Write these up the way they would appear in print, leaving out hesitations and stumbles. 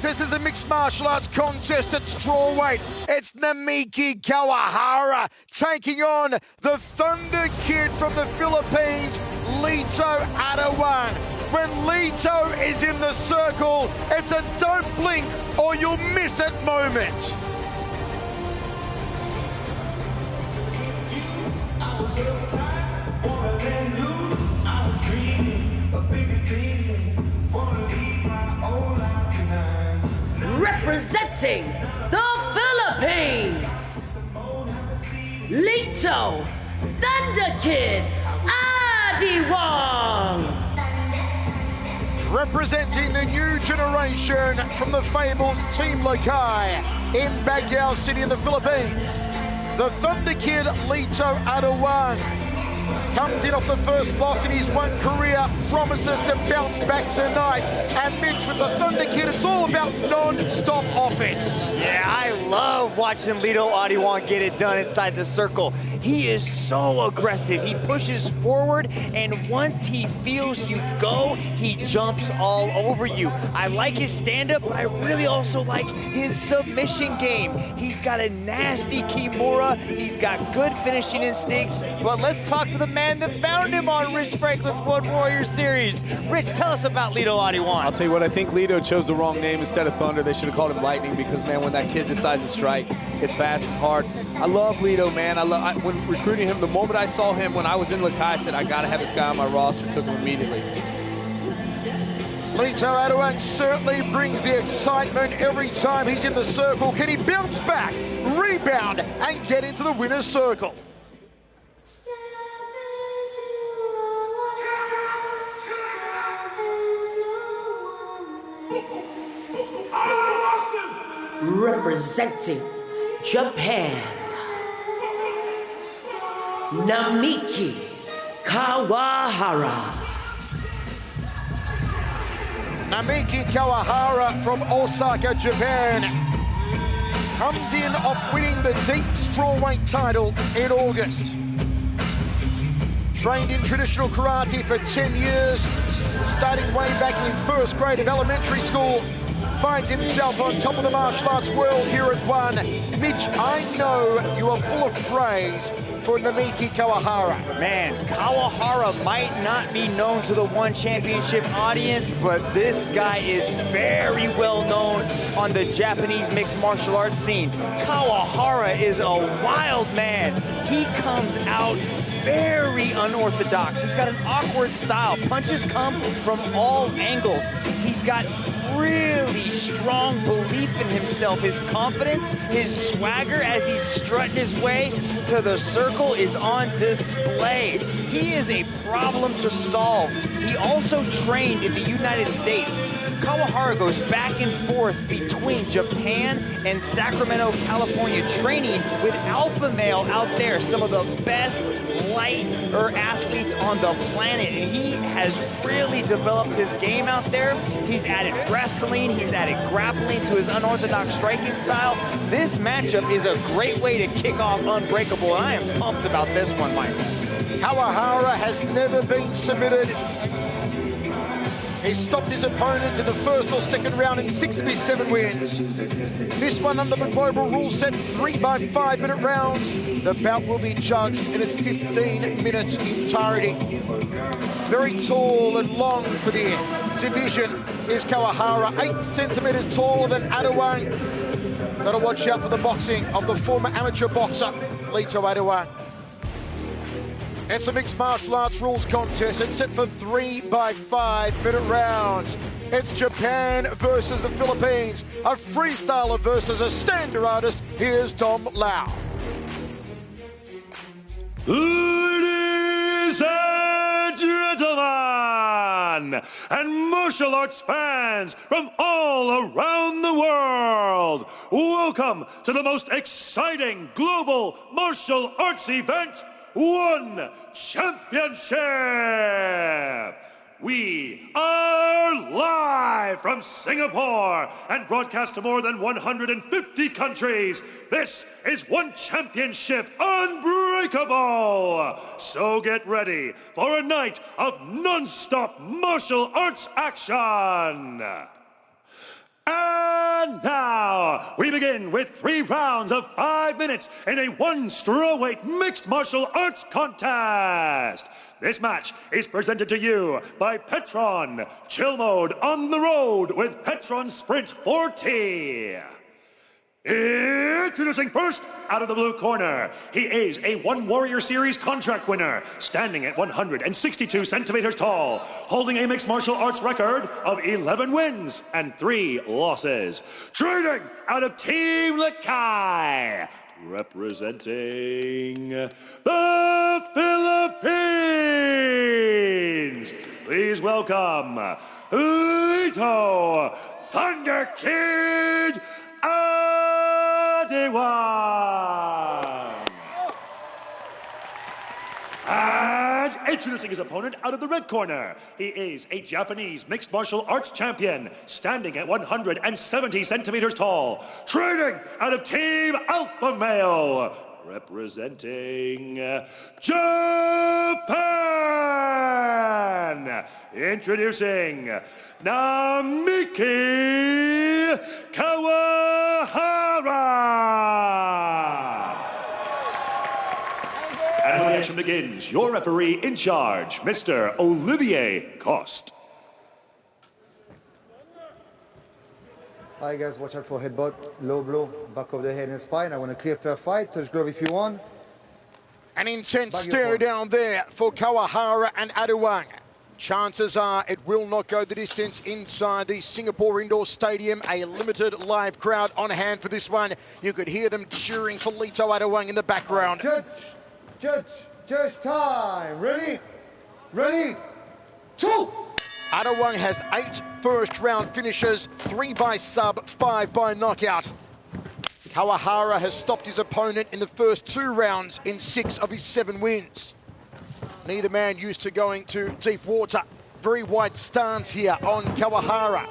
This is a mixed martial arts contest at strawweight. It's Namiki Kawahara taking on the Thunder Kid from the Philippines, Lito Adiwang. When Lito is in the circle, it's a don't blink or you'll miss it moment. Representing the Philippines, Lito, Thunder Kid, Adiwang. Representing the new generation from the fabled Team Lakay in Baguio City in the Philippines, the Thunder Kid, Lito Adiwang, comes in off the first loss in his one career, promises to bounce back tonight. And Mitch, with the Thunder Kid, it's all about non-stop offense. Yeah, I love watching Lito Adiwang get it done inside the circle. He is so aggressive. He pushes forward, and once he feels you go, he jumps all over you. I like his stand-up, but I really also like his submission game. He's got a nasty kimura. He's got good finishing instincts. But let's talk to the man that found him on Rich Franklin's One Warrior Series. Rich, tell us about Lito Adiwang. I'll tell you what, I think Lito chose the wrong name instead of Thunder. They should have called him Lightning, because, man, when that kid decides to strike, it's fast and hard. I love Lito, man. When recruiting him, the moment I saw him when I was in Lakay, I said, I got to have this guy on my roster. Took him immediately. Lito Adiwang certainly brings the excitement every time he's in the circle. Can he bounce back, rebound, and get into the winner's circle? Representing Japan, Namiki Kawahara. Namiki Kawahara from Osaka, Japan, comes in off winning the deep strawweight title in August. Trained in traditional karate for 10 years, starting way back in first grade of elementary school. Finds himself on top of the martial arts world here at One. Mitch, I know you are full of praise for Namiki Kawahara. Man, Kawahara might not be known to the One Championship audience, but this guy is very well known on the Japanese mixed martial arts scene. Kawahara is a wild man. He comes out very unorthodox. He's got an awkward style. Punches come from all angles. He's got really strong belief in himself. His confidence, his swagger as he's strutting his way to the circle is on display. He is a problem to solve. He also trained in the United States. Kawahara goes back and forth between Japan and Sacramento, California, training with alpha male out there, some of the best lighter athletes on the planet. And he has really developed his game out there. He's added wrestling, he's added grappling to his unorthodox striking style. This matchup is a great way to kick off Unbreakable, and I am pumped about this one, Mike. Kawahara has never been submitted. He stopped his opponent in the first or second round in 6 of his 7 wins. This one under the global rule set, 3 by 5 minute rounds. The bout will be judged in its 15 minutes entirety. Very tall and long for the division is Kawahara, 8 centimeters taller than Adiwang. Gotta watch out for the boxing of the former amateur boxer, Lito Adiwang. It's a mixed martial arts rules contest. It's set for 3 by 5 minute rounds. It's Japan versus the Philippines. A freestyler versus a standard artist. Here's Tom Lau. Ladies and gentlemen, and martial arts fans from all around the world, welcome to the most exciting global martial arts event, One Championship. We are live from Singapore and broadcast to more than 150 countries. This is One Championship Unbreakable. So get ready for a night of non-stop martial arts action. And we begin with 3 rounds of 5 minutes in a 1 strawweight mixed martial arts contest. This match is presented to you by Petron. Chill mode on the road with Petron Sprint 40. Introducing first, out of the blue corner, he is a One Warrior Series contract winner, standing at 162 centimeters tall, holding a mixed martial arts record of 11 wins and 3 losses. Training out of Team Lakay, representing the Philippines. Please welcome Lito, Thunder Kid, Adiwang. And introducing his opponent out of the red corner, he is a Japanese mixed martial arts champion, standing at 170 centimeters tall, training out of Team Alpha Male, representing Japan. Introducing Namiki Kawahara. And when the action begins, your referee in charge, Mr. Olivier Coste. Alright guys, watch out for headbutt, low blow, back of the head and spine. I want a clear fair fight, touch glove if you want. An intense stare down there for Kawahara and Adiwang. Chances are it will not go the distance inside the Singapore Indoor Stadium. A limited live crowd on hand for this one. You could hear them cheering for Lito Adiwang in the background. Judge time. Ready? Ready? 2! Adiwang has 8 first-round finishes, 3 by sub, 5 by knockout. Kawahara has stopped his opponent in the first 2 rounds in 6 of his 7 wins. Neither man used to going to deep water. Very wide stance here on Kawahara.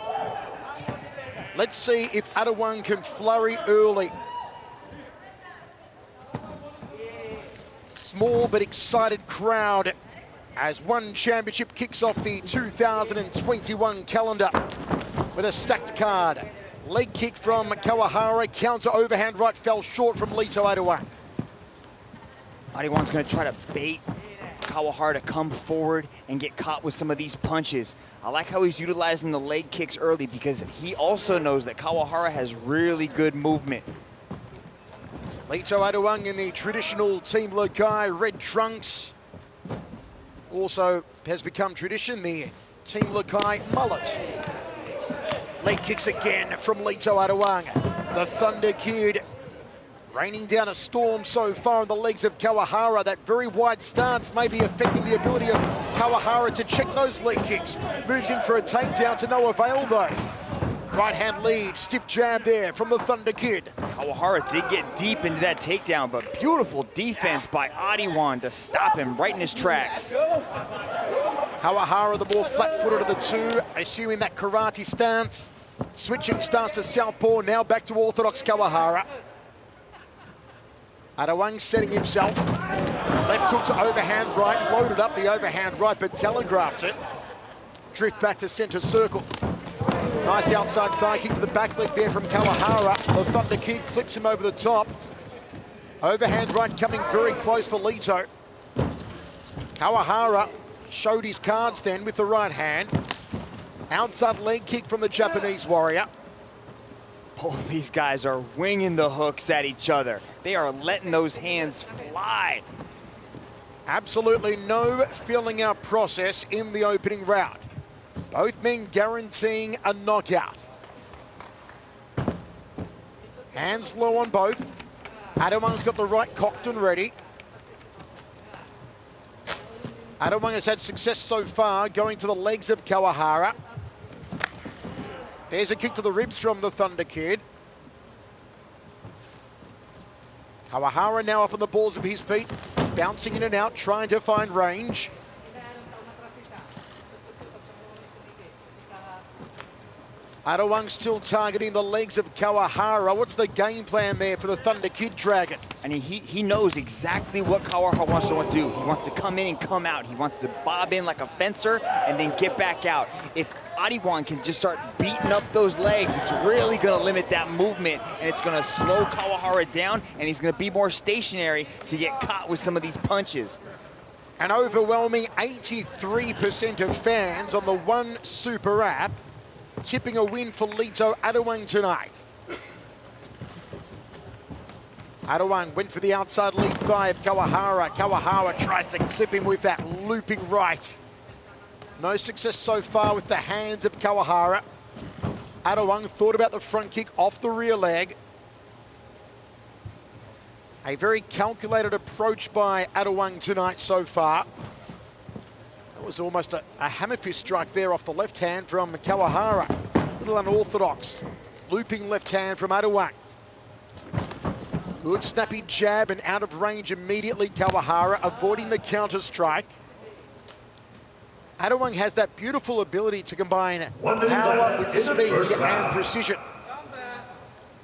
Let's see if Adiwang can flurry early. Small but excited crowd as one championship kicks off the 2021 calendar with a stacked card. Leg kick from Kawahara, counter overhand right fell short from Lito Adiwang. Adiwang's gonna try to bait Kawahara to come forward and get caught with some of these punches. I like how he's utilizing the leg kicks early because he also knows that Kawahara has really good movement. Lito Adiwang in the traditional Team Lakay red trunks. Also has become tradition, the Team Lakay mullet. Leg kicks again from Lito Adiwang. The Thunder Kid raining down a storm so far on the legs of Kawahara. That very wide stance may be affecting the ability of Kawahara to check those leg kicks. Moves in for a takedown to no avail though. Right hand lead, stiff jab there from the Thunder Kid. Kawahara did get deep into that takedown, but beautiful defense by Adiwang to stop him right in his tracks. Kawahara the more flat-footed of the two, assuming that karate stance. Switching stance to southpaw, now back to orthodox Kawahara. Adiwang setting himself. Left hook to overhand right, loaded up the overhand right, but telegraphed it. Drift back to center circle. Nice outside thigh kick to the back leg there from Kawahara. The Thunder Kid clips him over the top. Overhand right coming very close for Lito. Kawahara showed his cards then with the right hand. Outside leg kick from the Japanese warrior. Both these guys are winging the hooks at each other. They are letting those hands fly. Absolutely no filling out process in the opening round. Both men guaranteeing a knockout. Hands low on both. Adiwang's got the right cocked and ready. Adiwang has had success so far going to the legs of Kawahara. There's a kick to the ribs from the Thunder Kid. Kawahara now up on the balls of his feet, bouncing in and out, trying to find range. Adiwang still targeting the legs of Kawahara. What's the game plan there for the Thunder Kid Dragon? And he knows exactly what Kawahara wants to do. He wants to come in and come out. He wants to bob in like a fencer and then get back out. If Adiwang can just start beating up those legs, it's really gonna limit that movement, and it's gonna slow Kawahara down, and he's gonna be more stationary to get caught with some of these punches. An overwhelming 83% of fans on the One Super app tipping a win for Lito Adiwang tonight. Adiwang went for the outside lead thigh of Kawahara. Kawahara tries to clip him with that looping right. No success so far with the hands of Kawahara. Adiwang thought about the front kick off the rear leg. A very calculated approach by Adiwang tonight so far. That was almost a hammer fist strike there off the left hand from Kawahara. A little unorthodox. Looping left hand from Adiwang. Good snappy jab and out of range immediately. Kawahara avoiding the counter strike. Adiwang has that beautiful ability to combine power with speed and precision.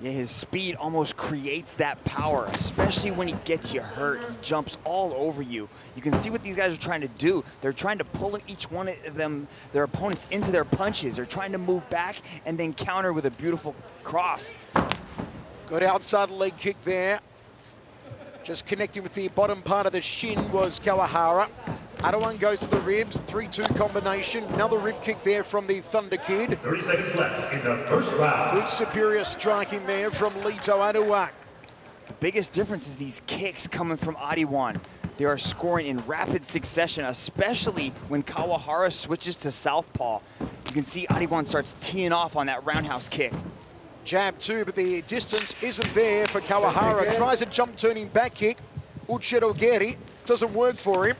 Yeah, his speed almost creates that power, especially when he gets you hurt. He jumps all over you. You can see what these guys are trying to do. They're trying to pull each one of them, their opponents, into their punches. They're trying to move back and then counter with a beautiful cross. Good outside leg kick there. Just connecting with the bottom part of the shin was Kawahara. Adiwang goes to the ribs, 3-2 combination. Another rib kick there from the Thunder Kid. 30 seconds left in the first round. Good superior striking there from Lito Adiwang. The biggest difference is these kicks coming from Adiwang. They are scoring in rapid succession, especially when Kawahara switches to southpaw. You can see Adiwang starts teeing off on that roundhouse kick. Jab too, but the distance isn't there for Kawahara. Tries a jump turning back kick. Uchirogeri doesn't work for him.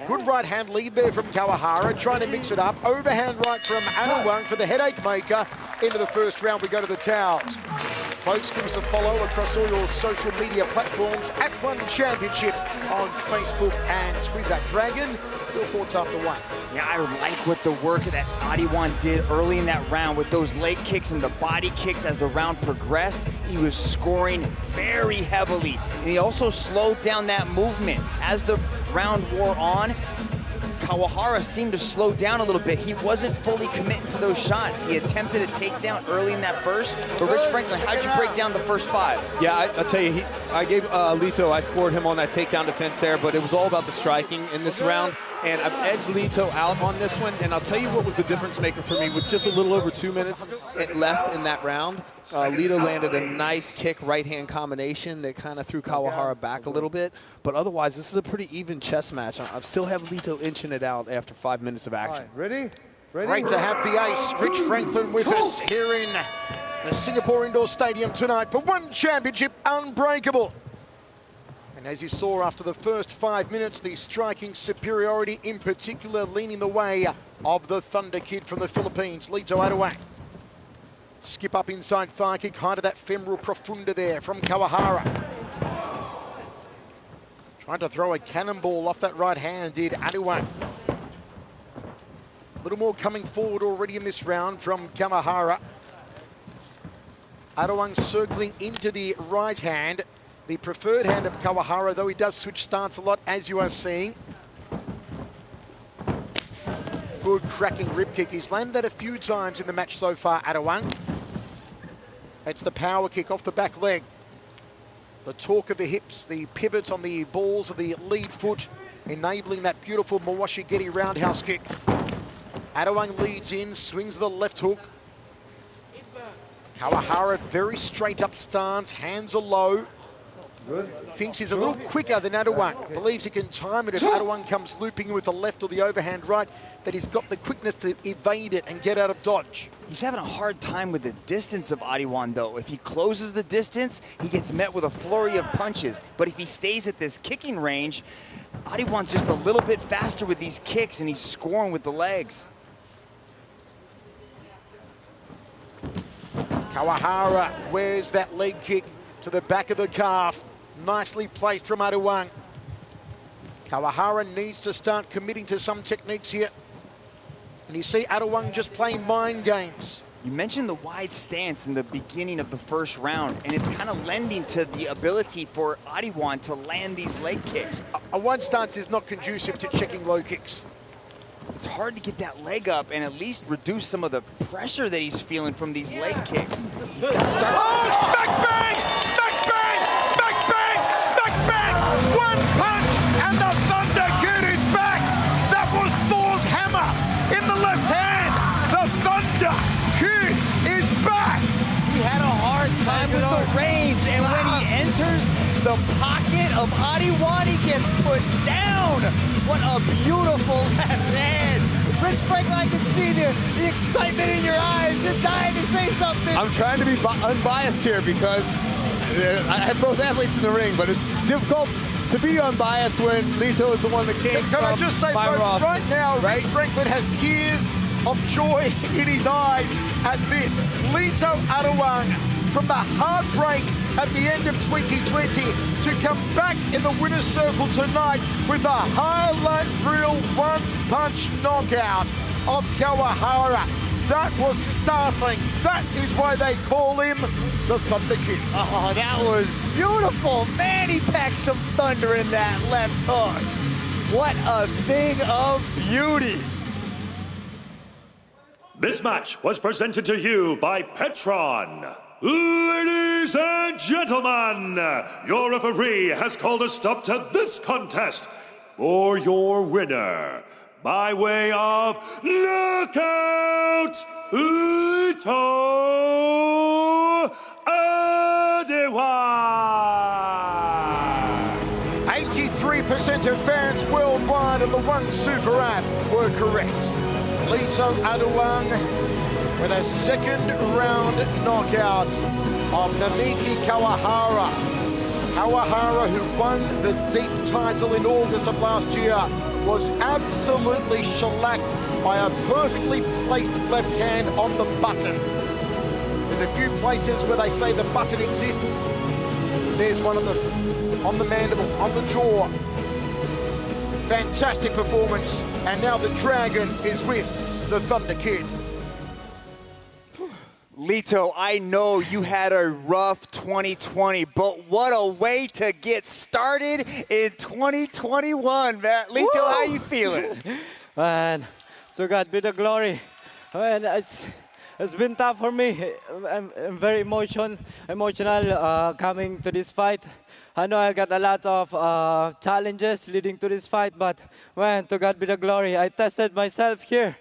Good right hand lead there from Kawahara, trying to mix it up. Overhand right from Adiwang for the headache maker. Into the first round, we go to the towels. Folks, give us a follow across all your social media platforms at One Championship on Facebook and Twitter. Dragon, your thoughts after one? Yeah, I like what the work that Adiwang did early in that round with those leg kicks and the body kicks as the round progressed. He was scoring very heavily, and he also slowed down that movement. As the round wore on, Kawahara seemed to slow down a little bit. He wasn't fully committing to those shots. He attempted a takedown early in that burst. But Rich Franklin, how'd you break down the first five? Yeah, I'll tell you, I gave Lito, I scored him on that takedown defense there, but it was all about the striking in this round. And I've edged Lito out on this one, and I'll tell you what was the difference maker for me. With just a little over 2 minutes left in that round, Lito landed a nice kick right-hand combination that kind of threw Kawahara back a little bit. But otherwise, this is a pretty even chess match. I still have Lito inching it out after 5 minutes of action. Ready? Great to have the ace, Rich Franklin, with us here in the Singapore Indoor Stadium tonight for One Championship Unbreakable. And as you saw after the first 5 minutes, the striking superiority in particular leaning the way of the Thunder Kid from the Philippines, Lito Adiwang. Skip up inside thigh kick, high to that femoral profunda there from Kawahara. Trying to throw a cannonball off that right hand did Adiwang. A little more coming forward already in this round from Kawahara. Adiwang circling into the right hand. The preferred hand of Kawahara, though he does switch stance a lot, as you are seeing. Good cracking rib kick. He's landed that a few times in the match so far, Adiwang. It's the power kick off the back leg. The torque of the hips, the pivot on the balls of the lead foot, enabling that beautiful Mawashigiri roundhouse kick. Adiwang leads in, swings the left hook. Kawahara, very straight up stance, hands are low. Good. Thinks he's a little quicker than Adiwang. Believes he can time it if Adiwang comes looping in with the left or the overhand right, that he's got the quickness to evade it and get out of dodge. He's having a hard time with the distance of Adiwang, though. If he closes the distance, he gets met with a flurry of punches. But if he stays at this kicking range, Adiwang's just a little bit faster with these kicks, and he's scoring with the legs. Kawahara wears that leg kick to the back of the calf. Nicely placed from Adiwang. Kawahara needs to start committing to some techniques here. And you see Adiwang just playing mind games. You mentioned the wide stance in the beginning of the first round, and it's kind of lending to the ability for Adiwang to land these leg kicks. A wide stance is not conducive to checking low kicks. it's hard to get that leg up and at least reduce some of the pressure that he's feeling from these leg kicks. He's got to start. Oh, smack bang! Smack bang! Smack bang! Smack bang! One punch and the Thunder Kid is back! That was Thor's hammer in the left hand! The Thunder Kid is back! He had a hard time with the range, and when he enters the pocket of Adiwang, he gets put down. What a beautiful left hand. Rich Franklin, I can see the excitement in your eyes. You're dying to say something. I'm trying to be unbiased here because I have both athletes in the ring, but it's difficult to be unbiased when Lito is the one that came Can from I just say, my folks, roster, right now, right? Rich Franklin has tears of joy in his eyes at this. Lito Adiwang, from the heartbreak at the end of 2020 to come back in the winner's circle tonight with a highlight reel one-punch knockout of Kawahara. That was startling. That is why they call him the Thunder Kid. Oh, that was beautiful. Man, he packed some thunder in that left hook. What a thing of beauty. This match was presented to you by Petron. Ladies and gentlemen, your referee has called a stop to this contest for your winner by way of knockout, Lito Adiwang. 83% of fans worldwide on the One Super app were correct. Lito Adiwang with a second round knockout of Namiki Kawahara. Kawahara, who won the deep title in August of last year, was absolutely shellacked by a perfectly placed left hand on the button. There's a few places where they say the button exists. There's one of them on the mandible, on the jaw. Fantastic performance, and now the Dragon is with the Thunder Kid. Lito, I know you had a rough 2020, but what a way to get started in 2021, man. Lito, Woo! how you feeling? Man, to God be the glory. Man, it's been tough for me. I'm very emotional coming to this fight. I know I got a lot of challenges leading to this fight, but man, to God be the glory. I tested myself here.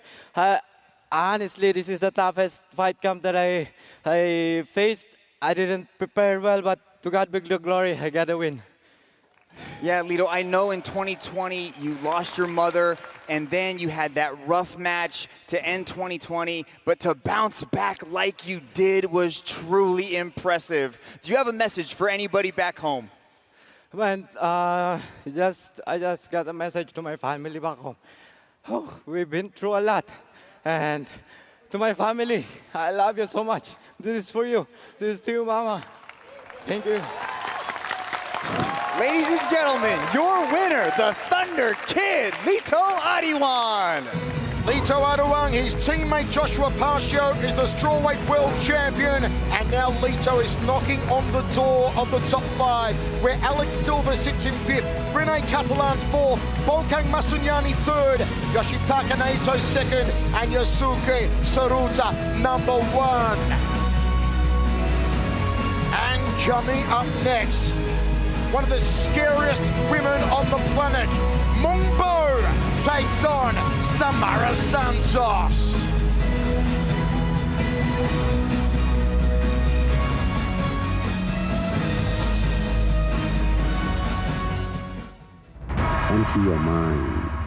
Honestly, this is the toughest fight camp that I faced. I didn't prepare well, but to God be the glory, I got a win. Yeah, Lito, I know in 2020 you lost your mother, and then you had that rough match to end 2020, but to bounce back like you did was truly impressive. Do you have a message for anybody back home? Man, I just got a message to my family back home. Oh, we've been through a lot. And to my family, I love you so much. This is for you. This is to you, Mama. Thank you. Ladies and gentlemen, your winner, the Thunder Kid, Lito Adiwang. Lito Adiwang, his teammate Joshua Pascio is the strawweight world champion, and now Lito is knocking on the door of the top 5, where Alex Silva sits in 5th, Rene Catalan's 4th, Bolkang Masunyani 3rd, Yoshitaka Naito 2nd, and Yosuke Saruta number 1. And coming up next, one of the scariest women on the planet, Mungbo takes on Samara Santos. Empty your mind.